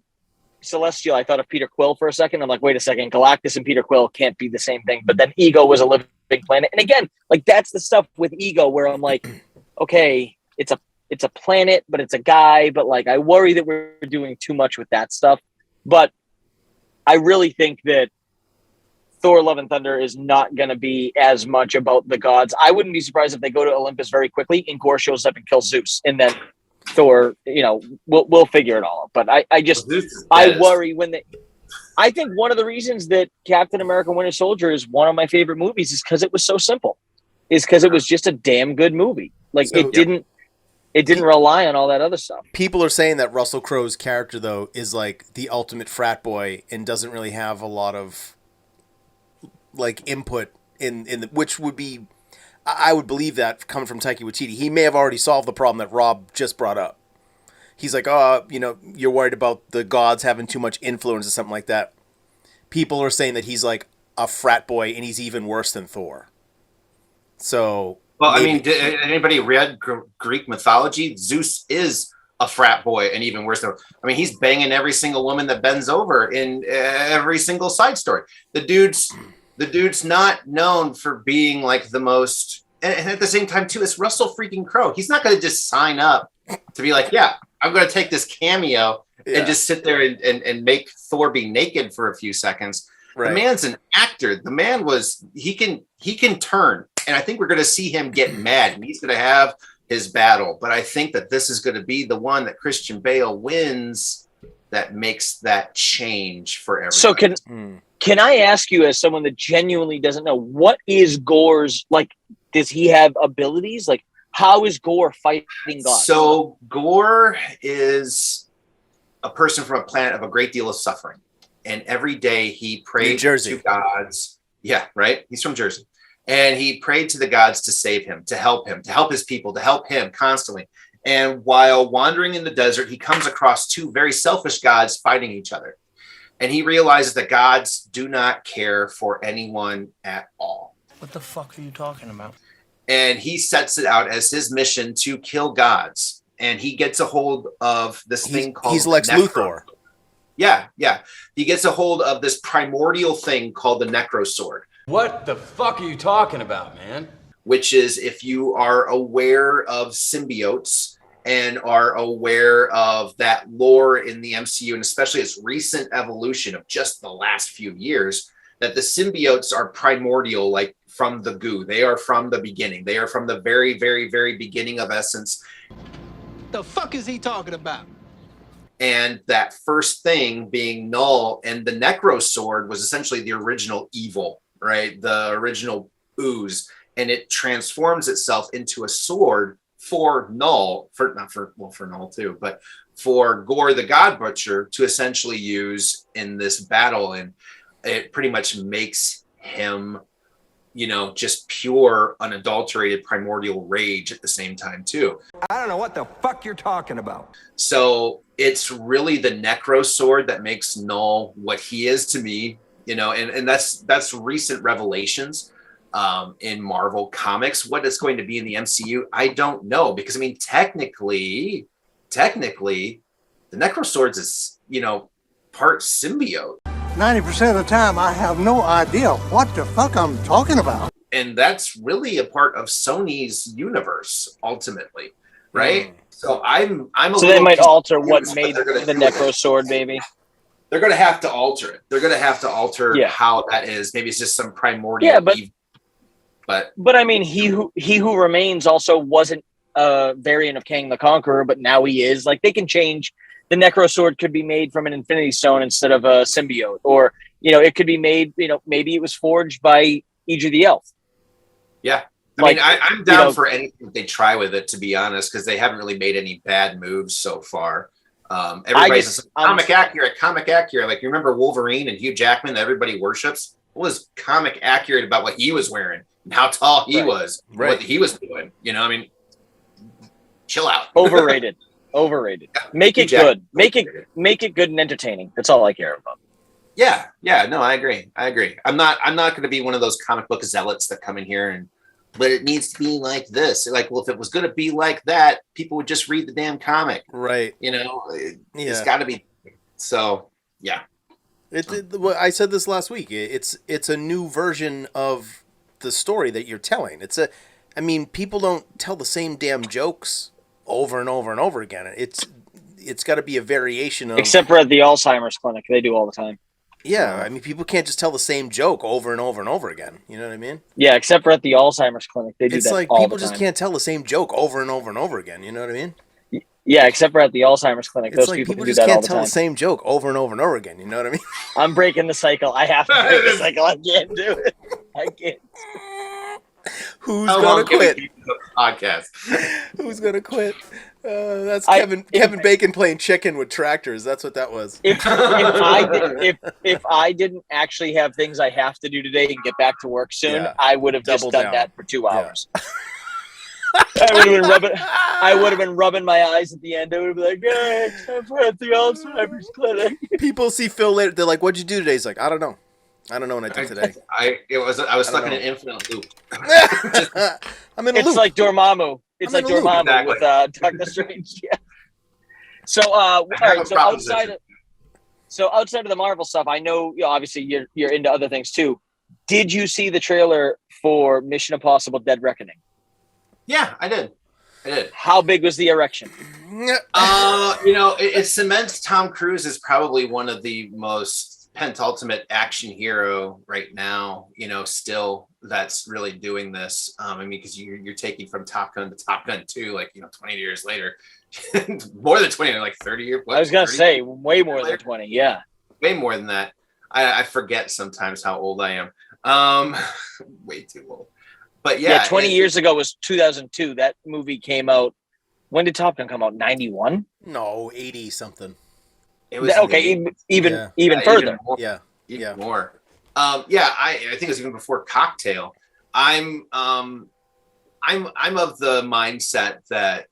[SPEAKER 2] Celestial, I thought of Peter Quill for a second. I'm like, wait a second, Galactus and Peter Quill can't be the same thing. But then Ego was a living planet, and again, like that's the stuff with Ego where I'm like, okay, it's a planet, but it's a guy. But like, I worry that we're doing too much with that stuff. But I really think that Thor: Love and Thunder is not going to be as much about the gods. I wouldn't be surprised if they go to Olympus very quickly and Gorr shows up and kills Zeus, and then Thor, we'll figure it all out. But I worry when I think one of the reasons that Captain America: Winter Soldier is one of my favorite movies is because it was so simple. Is because it was just a damn good movie. Like it didn't rely on all that other stuff.
[SPEAKER 1] People are saying that Russell Crowe's character though is like the ultimate frat boy and doesn't really have a lot of like input in the, which would be, I would believe that coming from Taika Waititi. He may have already solved the problem that Rob just brought up. He's like, you're worried about the gods having too much influence or something like that. People are saying that he's like a frat boy and he's even worse than Thor. So,
[SPEAKER 5] well, maybe. I mean, did anybody read Greek mythology? Zeus is a frat boy and even worse than. I mean, he's banging every single woman that bends over in every single side story. The dude's not known for being like the most, and at the same time too, it's Russell freaking Crowe. He's not going to just sign up to be like, yeah, I'm going to take this cameo and just sit there and make Thor be naked for a few seconds. Right. The man's an actor. The man he can turn, and I think we're going to see him get mad, and he's going to have his battle. But I think that this is going to be the one that Christian Bale wins that makes that change for everyone.
[SPEAKER 2] So can I ask you, as someone that genuinely doesn't know, what is Gorr's, like, does he have abilities? Like, how is Gorr fighting God?
[SPEAKER 5] So Gorr is a person from a planet of a great deal of suffering. And every day he prayed to gods. Yeah, right? He's from Jersey. And he prayed to the gods to save him, to help his people, to help him constantly. And while wandering in the desert, he comes across two very selfish gods fighting each other. And he realizes that gods do not care for anyone at all.
[SPEAKER 4] What the fuck are you talking about?
[SPEAKER 5] And he sets it out as his mission to kill gods. And he gets a hold of this thing called...
[SPEAKER 1] He's Lex Luthor.
[SPEAKER 5] Yeah. He gets a hold of this primordial thing called the Necro Sword.
[SPEAKER 6] What the fuck are you talking about, man?
[SPEAKER 5] Which is, if you are aware of symbiotes and are aware of that lore in the MCU, and especially its recent evolution of just the last few years, that the symbiotes are primordial, like from the goo. They are from the beginning. They are from the very, very, very beginning of essence.
[SPEAKER 7] The fuck is he talking about?
[SPEAKER 5] And that first thing being Null, and the Necro Sword was essentially the original evil, right? The original ooze. And it transforms itself into a sword for Null, for Null too, but for Gorr the God Butcher to essentially use in this battle. And it pretty much makes him just pure, unadulterated primordial rage at the same time too.
[SPEAKER 8] I don't know what the fuck you're talking about.
[SPEAKER 5] So it's really the Necro Sword that makes Null what he is to me, and that's recent revelations in Marvel Comics. What it's going to be in the MCU, I don't know, because I mean, technically, the Necro Swords is, part symbiote.
[SPEAKER 9] 90% of the time, I have no idea what the fuck I'm talking about.
[SPEAKER 5] And that's really a part of Sony's universe, ultimately, right? So I'm a
[SPEAKER 2] so they might alter what made the Necro Sword, maybe.
[SPEAKER 5] They're going to have to alter it. They're going to have to alter how that is. Maybe it's just some primordial.
[SPEAKER 2] Yeah, but I mean, he who remains also wasn't a variant of Kang the Conqueror, but now he is. Like, they can change. The Necro Sword could be made from an Infinity Stone instead of a symbiote, or it could be made. Maybe it was forged by Idris the Elf.
[SPEAKER 5] Yeah, I'm down for anything they try with it, to be honest, because they haven't really made any bad moves so far. Everybody's comic accurate. Like, you remember Wolverine and Hugh Jackman that everybody worships? What was comic accurate about what he was wearing and how tall he was, what he was doing? Chill out.
[SPEAKER 2] Overrated. Make it good. Make it good and entertaining. That's all I care about.
[SPEAKER 5] Yeah. No, I agree. I'm not going to be one of those comic book zealots that come in here but it needs to be like this. Like, well, if it was going to be like that, people would just read the damn comic.
[SPEAKER 1] Right.
[SPEAKER 5] It's got to be. So, yeah.
[SPEAKER 1] I said this last week. It's a new version of the story that you're telling. People don't tell the same damn jokes over and over and over again. It's got to be a variation of.
[SPEAKER 2] Except for at the Alzheimer's clinic, they do all the time.
[SPEAKER 1] Yeah, people can't just tell the same joke over and over and over again. You know what I mean?
[SPEAKER 2] Yeah, except for at the Alzheimer's clinic, they do
[SPEAKER 1] that.
[SPEAKER 2] It's
[SPEAKER 1] like
[SPEAKER 2] all
[SPEAKER 1] people
[SPEAKER 2] the time.
[SPEAKER 1] just can't tell the same joke over and over and over again. You know what I mean?
[SPEAKER 2] Yeah, except for at the Alzheimer's clinic, those people can do that all the time.
[SPEAKER 1] People just can't tell the same joke over and over and over again. You know what I mean?
[SPEAKER 2] I'm breaking the cycle. I have to break the cycle. I can't do it. I can't.
[SPEAKER 1] Who's gonna quit?
[SPEAKER 5] Podcast.
[SPEAKER 1] Who's gonna quit? That's Kevin Bacon playing chicken with tractors. That's what that was.
[SPEAKER 2] If I didn't actually have things I have to do today and get back to work soon, I would have just done that for 2 hours. I would have been rubbing my eyes at the end. I would have been like, "Yeah, except for at the Alzheimer's clinic."
[SPEAKER 1] People see Phil later. They're like, "What'd you do today?" He's like, "I don't know. I don't know what I did today."
[SPEAKER 5] I was stuck in an infinite loop.
[SPEAKER 1] I'm in a loop.
[SPEAKER 2] It's like Dormammu. It's like Dormammu with Doctor Strange. Yeah. So, all right. So outside of the Marvel stuff, I know obviously you're into other things too. Did you see the trailer for Mission Impossible: Dead Reckoning?
[SPEAKER 5] Yeah, I did.
[SPEAKER 2] How big was the erection?
[SPEAKER 5] It cements Tom Cruise is probably one of the most pentultimate action hero right now, still that's really doing this. Because you're taking from Top Gun to Top Gun 2, 20 years later, more than 20, like 30 years.
[SPEAKER 2] I was going to say way more than 20. Yeah.
[SPEAKER 5] Way more than that. I forget sometimes how old I am. Way too old. But yeah,
[SPEAKER 2] 20 years ago was 2002. That movie came out. When did Top Gun come out? 91?
[SPEAKER 1] No, 80 something.
[SPEAKER 5] It was
[SPEAKER 2] even further.
[SPEAKER 5] Even more. I think it was even before Cocktail. I'm of the mindset that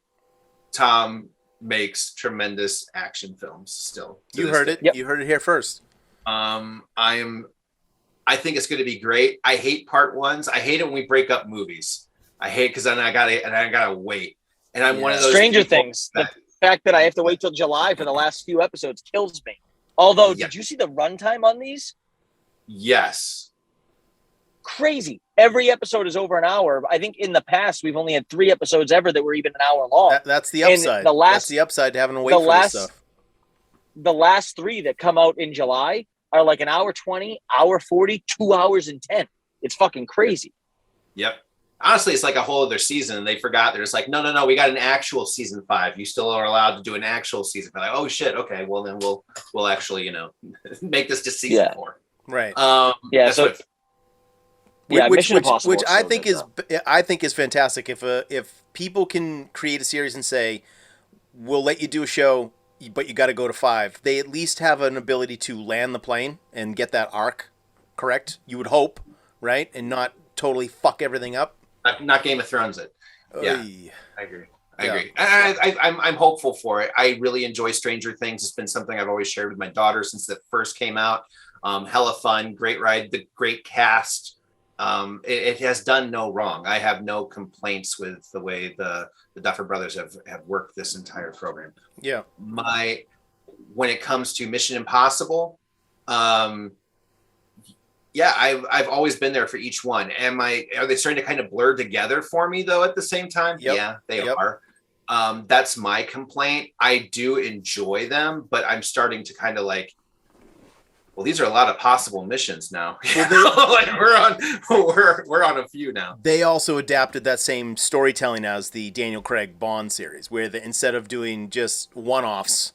[SPEAKER 5] Tom makes tremendous action films still.
[SPEAKER 1] You heard it. Yep. You heard it here first.
[SPEAKER 5] I think it's going to be great. I hate part ones. I hate it when we break up movies. I hate because then I gotta wait. And I'm one of those
[SPEAKER 2] Stranger Things. The fact that I have to wait till July for the last few episodes kills me. Although, did you see the runtime on these?
[SPEAKER 5] Yes.
[SPEAKER 2] Crazy. Every episode is over an hour. I think in the past we've only had 3 episodes ever that were even an hour long.
[SPEAKER 1] That's the upside. That's the upside to having to wait for this stuff.
[SPEAKER 2] The last 3 that come out in July are like an hour 20, hour 40, 2 hours and 10. It's fucking crazy.
[SPEAKER 5] Yep. Honestly, it's like a whole other season. And they forgot. They're just like, no. We got an actual season 5. You still are allowed to do an actual season 5. Like, oh shit. Okay. Well, then we'll actually, make this just season 4.
[SPEAKER 1] Right.
[SPEAKER 2] Mission Impossible.
[SPEAKER 1] Which I think is fantastic. If people can create a series and say, we'll let you do a show, but you got to go to 5. They at least have an ability to land the plane and get that arc correct. You would hope, right? And not totally fuck everything up.
[SPEAKER 5] Not Game of Thrones it. Yeah,
[SPEAKER 1] Oy.
[SPEAKER 5] I agree. I'm hopeful for it. I really enjoy Stranger Things. It's been something I've always shared with my daughter since it first came out. Hella fun, great ride, the great cast. It has done no wrong. I have no complaints with the way the Duffer Brothers have worked this entire program.
[SPEAKER 1] Yeah.
[SPEAKER 5] When it comes to Mission Impossible, I've always been there for each one. Are they starting to kind of blur together for me though at the same time?
[SPEAKER 1] Yep.
[SPEAKER 5] Yeah, they are. That's my complaint. I do enjoy them, but I'm starting to kind of like, well, these are a lot of possible missions now. Like we're on a few now.
[SPEAKER 1] They also adapted that same storytelling as the Daniel Craig Bond series, where instead of doing just one-offs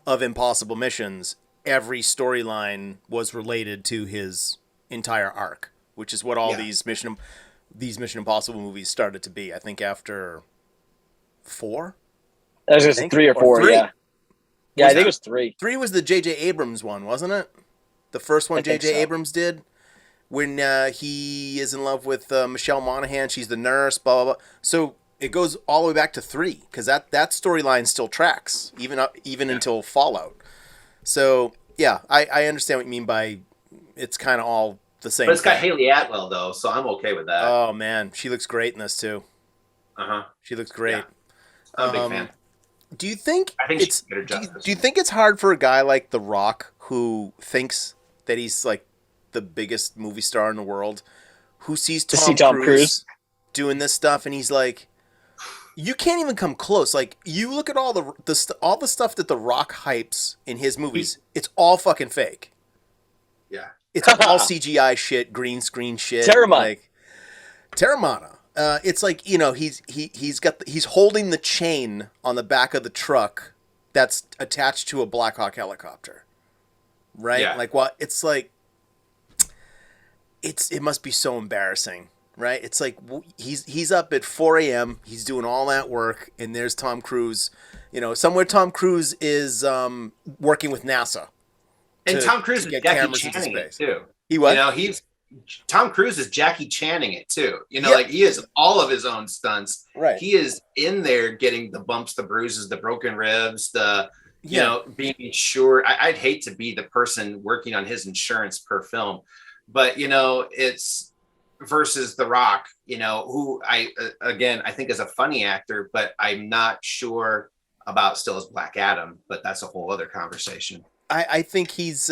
[SPEAKER 1] of impossible missions, every storyline was related to his entire arc, which is what all these Mission Impossible movies started to be. I think after 4.
[SPEAKER 2] That was just 3 or 4.
[SPEAKER 1] 3.
[SPEAKER 2] Yeah, I think it was 3.
[SPEAKER 1] 3 was the J.J. Abrams one, wasn't it? The first one J.J. Abrams did, when he is in love with Michelle Monaghan. She's the nurse, blah, blah, blah. So it goes all the way back to 3, because that storyline still tracks, even until Fallout. So, yeah, I understand what you mean by it's kind of all the same.
[SPEAKER 5] But it's got Haley Atwell, though, so I'm okay with that.
[SPEAKER 1] Oh, man. She looks great in this, too.
[SPEAKER 5] Uh-huh.
[SPEAKER 1] She looks great.
[SPEAKER 5] Yeah. I'm a big fan.
[SPEAKER 1] Do you think
[SPEAKER 5] it's
[SPEAKER 1] do you think it's hard for a guy like The Rock, who thinks that he's like the biggest movie star in the world, who sees Tom Cruise doing this stuff, and he's like, you can't even come close. Like, you look at all the stuff that The Rock hypes in his movies, it's all fucking fake.
[SPEAKER 5] Yeah.
[SPEAKER 1] It's all CGI shit, green screen shit.
[SPEAKER 2] Terramana.
[SPEAKER 1] It's like, he's holding the chain on the back of the truck that's attached to a Black Hawk helicopter. Right?
[SPEAKER 5] Yeah.
[SPEAKER 1] Like, what? It's like, it must be so embarrassing, right? It's like, he's up at 4 a.m., he's doing all that work, and there's Tom Cruise, somewhere Tom Cruise is working with NASA.
[SPEAKER 5] And Tom Cruise is Jackie Channing it, too.
[SPEAKER 1] He what?
[SPEAKER 5] Tom Cruise is Jackie Channing it, too. Like, he has all of his own stunts.
[SPEAKER 1] Right.
[SPEAKER 5] He is in there getting the bumps, the bruises, the broken ribs, being insured. I'd hate to be the person working on his insurance per film, but it's versus The Rock, who I think is a funny actor, but I'm not sure about still as Black Adam, but that's a whole other conversation.
[SPEAKER 1] I think he's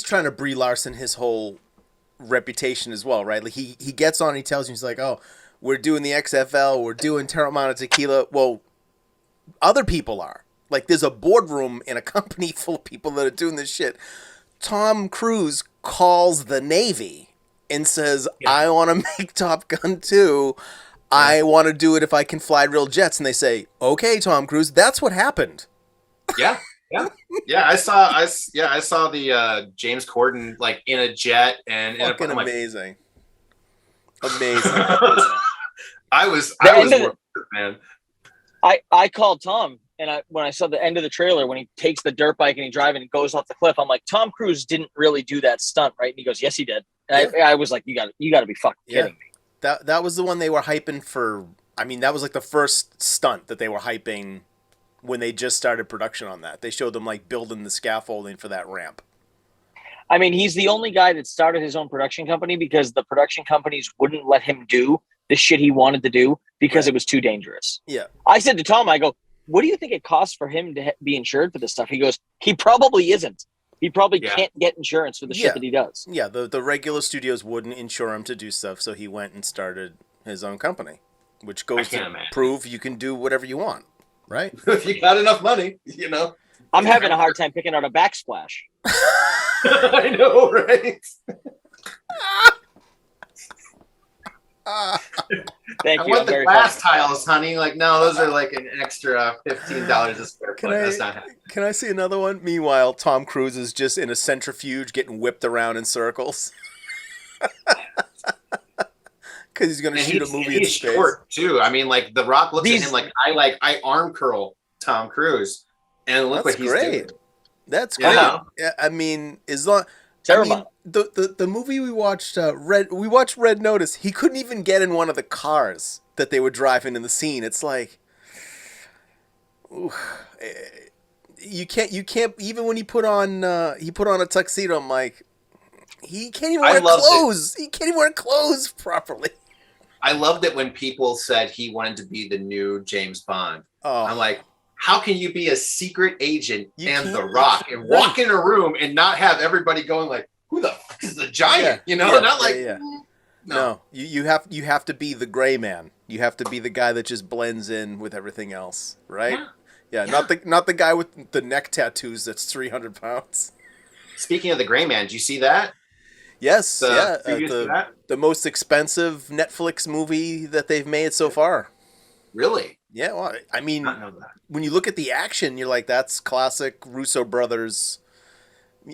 [SPEAKER 1] trying to Brie Larson his whole reputation as well, right? Like he gets on, he tells you, he's like, oh, we're doing the XFL, we're doing Terramana Tequila. Well, other people are. Like, there's a boardroom in a company full of people that are doing this shit. Tom Cruise calls the Navy and says, I want to make Top Gun 2. I want to do it if I can fly real jets. And they say, okay, Tom Cruise, that's what happened.
[SPEAKER 5] Yeah. I saw the James Corden like in a jet and
[SPEAKER 1] fucking amazing. Amazing.
[SPEAKER 5] I was man.
[SPEAKER 2] I called Tom, and when I saw the end of the trailer, when he takes the dirt bike and he drives and goes off the cliff, I'm like, Tom Cruise didn't really do that stunt, right? And he goes, yes, he did. And I was like, you got to be fucking kidding me.
[SPEAKER 1] That was the one they were hyping for. I mean, that was like the first stunt that they were hyping when they just started production on that. They showed them like building the scaffolding for that ramp.
[SPEAKER 2] I mean, he's the only guy that started his own production company because the production companies wouldn't let him do the shit he wanted to do because it was too dangerous.
[SPEAKER 1] Yeah.
[SPEAKER 2] I said to Tom, I go, what do you think it costs for him to be insured for this stuff? He goes, he probably isn't. He probably can't get insurance for the shit that he does.
[SPEAKER 1] Yeah, the regular studios wouldn't insure him to do stuff, so he went and started his own company, which goes to prove you can do whatever you want, right?
[SPEAKER 5] If you got enough money,
[SPEAKER 2] I'm having a hard time picking out a backsplash.
[SPEAKER 5] I know, right?
[SPEAKER 2] Thank you.
[SPEAKER 5] I want the glass tiles, honey. Like, no, those are like an extra $15 a square foot. That's not happening.
[SPEAKER 1] Can I see another one? Meanwhile, Tom Cruise is just in a centrifuge getting whipped around in circles. Because he's going to shoot a movie in space. He's short,
[SPEAKER 5] too. I mean, like, The Rock looks at him like, I arm curl Tom Cruise. And look what he's doing.
[SPEAKER 1] That's great. Yeah, I mean,
[SPEAKER 2] Sarah
[SPEAKER 1] I mean, the movie we watched, Red Notice. He couldn't even get in one of the cars that they were driving in the scene. It's like, ooh, you can't even when he put on a tuxedo. I'm like, he can't even wear clothes. He can't even wear clothes properly.
[SPEAKER 5] I loved it when people said he wanted to be the new James Bond.
[SPEAKER 1] Oh.
[SPEAKER 5] I'm like, how can you be a secret agent and The Rock and walk in a room and not have everybody going like, who the fuck is the giant? No.
[SPEAKER 1] You have to be the gray man. You have to be the guy that just blends in with everything else, right? Yeah. Not the guy with the neck tattoos that's 300 pounds.
[SPEAKER 5] Speaking of the gray man, did you see that?
[SPEAKER 1] Yes, the most expensive Netflix movie that they've made so far.
[SPEAKER 5] Really?
[SPEAKER 1] Yeah, well, I mean,
[SPEAKER 5] I know that.
[SPEAKER 1] When you look at the action, you're like, that's classic Russo brothers,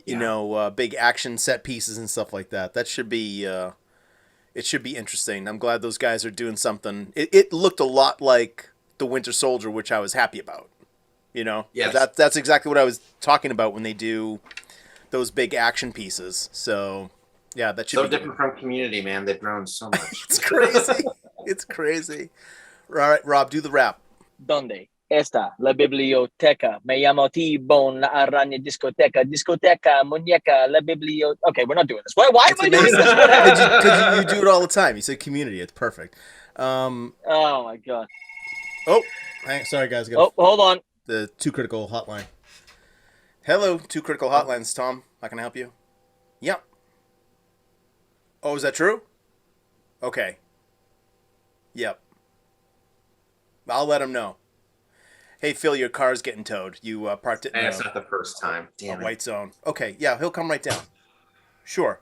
[SPEAKER 1] big action set pieces and stuff like that. That should be, it should be interesting. I'm glad those guys are doing something. It looked a lot like The Winter Soldier, which I was happy about.
[SPEAKER 5] Yes.
[SPEAKER 1] That's exactly what I was talking about when they do those big action pieces. So, yeah, that should be
[SPEAKER 5] different from Community, man. They've grown so much.
[SPEAKER 1] It's crazy. It's crazy. All right, Rob, do the rap.
[SPEAKER 2] Donde está la biblioteca? Me llamo T-Bone, la araña discoteca. Discoteca, muñeca, la biblioteca. Okay, we're not doing this. Why am I doing this?
[SPEAKER 1] Because you do it all the time. You say Community. It's perfect.
[SPEAKER 2] Oh, my God.
[SPEAKER 1] Oh, sorry, guys.
[SPEAKER 2] Hold on.
[SPEAKER 1] The Too Critical hotline. Hello, Too Critical hotlines. Tom, how can I help you? Yep. Oh, is that true? Okay. Yep. I'll let him know. Hey, Phil, your car's getting towed. You parked it in
[SPEAKER 5] it's not the first time. Damn
[SPEAKER 1] a white zone. Okay, yeah, he'll come right down. Sure.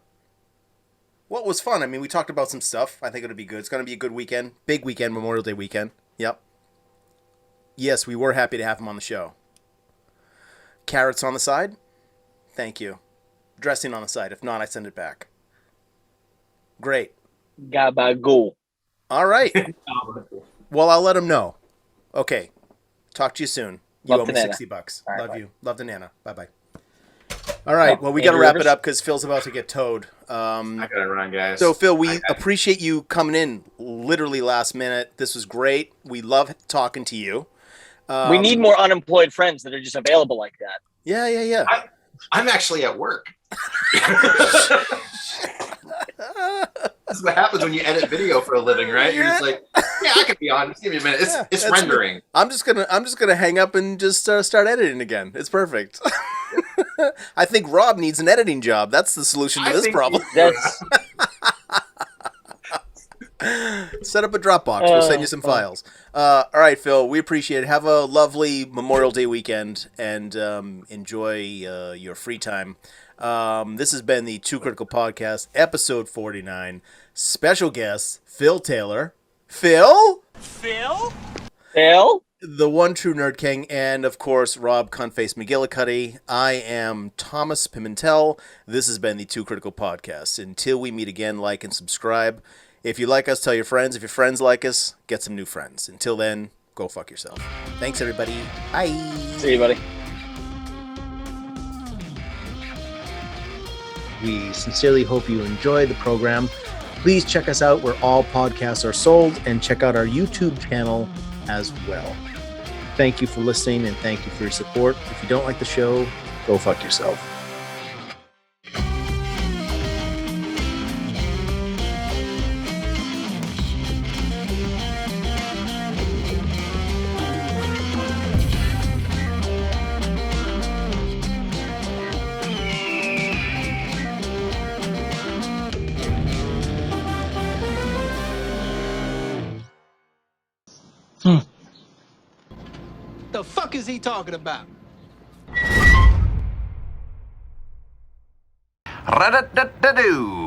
[SPEAKER 1] Well, it was fun. I mean, we talked about some stuff. I think it'll be good. It's going to be a good weekend. Big weekend, Memorial Day weekend. Yep. Yes, we were happy to have him on the show. Carrots on the side? Thank you. Dressing on the side. If not, I send it back. Great.
[SPEAKER 2] Gabagool.
[SPEAKER 1] All right. Well, I'll let him know. Okay. Talk to you soon. You owe me $60.
[SPEAKER 2] Right,
[SPEAKER 1] love
[SPEAKER 2] bye.
[SPEAKER 1] you. Love the Nana. Bye-bye. All right. Well, we got to wrap it up because Phil's about to get towed.
[SPEAKER 5] I got to run, guys.
[SPEAKER 1] So, Phil, we appreciate you coming in literally last minute. This was great. We love talking to you.
[SPEAKER 2] We need more unemployed friends that are just available like that.
[SPEAKER 1] Yeah.
[SPEAKER 5] I'm actually at work. That's what happens when you edit video for a living, right? You're just like, yeah, I could be on. Just give me a minute. It's rendering.
[SPEAKER 1] I'm just gonna hang up and just start editing again. It's perfect. I think Rob needs an editing job. That's the solution to this problem. Set up a Dropbox. We'll send you some files. All right, Phil. We appreciate it. Have a lovely Memorial Day weekend and enjoy your free time. This has been the Too Critical Podcast, episode 49. Special guest, Phil Taylor. Phil? The one true Nerd King, and of course, Rob Cuntface McGillicuddy. I am Thomas Pimentel. This has been the Too Critical Podcast. Until we meet again, like and subscribe. If you like us, tell your friends. If your friends like us, get some new friends. Until then, go fuck yourself. Thanks, everybody. Bye.
[SPEAKER 2] See you, buddy.
[SPEAKER 1] We sincerely hope you enjoy the program. Please check us out where all podcasts are sold and check out our YouTube channel as well. Thank you for listening and thank you for your support. If you don't like the show, go fuck yourself.
[SPEAKER 7] The fuck is he talking about?
[SPEAKER 8] Ra-da-da-da-doo.